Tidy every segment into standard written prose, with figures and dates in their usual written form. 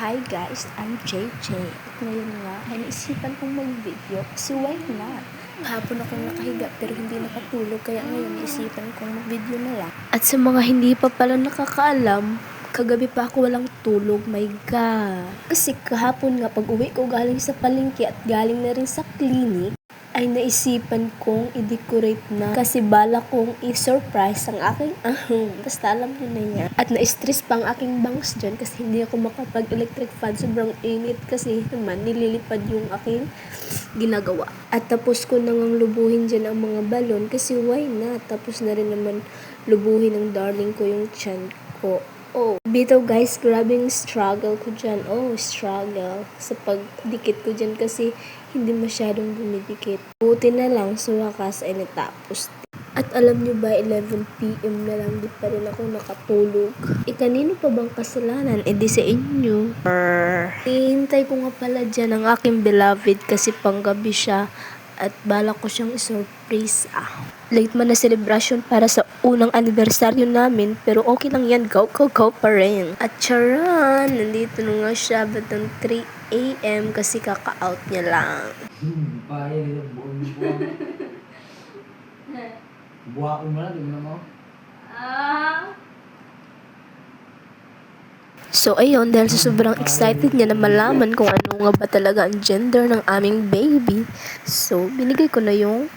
Hi guys, I'm JJ. At ngayon nga, ay naisipan kong mag-video kasi why not? Hapon akong nakahiga pero hindi nakatulog kaya ngayon naisipan kong mag-video na lang. At sa mga hindi pa pala nakakaalam, kagabi pa ako walang tulog, my God. Kasi kahapon nga pag uwi ko galing sa palengke at galing na rin sa clinic, ay naisipan kong i-decorate na kasi bala kong i-surprise ang aking basta alam nyo na yan. At na-stress pa ang aking bangs dyan kasi hindi ako makapag-electric fan. Sobrang init kasi naman nililipad yung aking ginagawa. At tapos ko nang lubuhin dyan ang mga balon kasi why not? Tapos na rin naman lubuhin ng darling ko yung tiyan ko. Oh, bitaw guys, grabe yung struggle ko dyan. Oh, struggle sa pagdikit ko dyan kasi hindi masyadong dumidikit. Buti na lang sa wakas ay natapos. At alam nyo ba, 11 PM na lang di pa rin ako nakatulog. Kanino pa bang kasalanan? Di sa inyo. Hihintay ko nga pala dyan ang aking beloved kasi panggabi siya at balak ko siyang surprise. Late man na celebration para sa unang anibersaryo namin pero okay lang yan, go pa rin. At charan, nandito na nga siya batang 3 AM kasi kaka-out niya lang. Paya nila buong. Buhain mo na, tingnan mo. So ayun, dahil sa sobrang excited niya na malaman kung ano nga ba talaga ang gender ng aming baby, so binigay ko na yung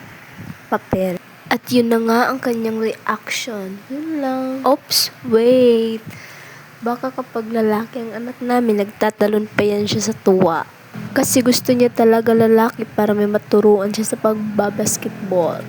papel. At yun na nga ang kanyang reaction. Yun lang. Oops, wait. Baka kapag lalaki ang anak namin, nagtatalon pa yan siya sa tuwa. Kasi gusto niya talaga lalaki para may maturuan siya sa pagbabasketball.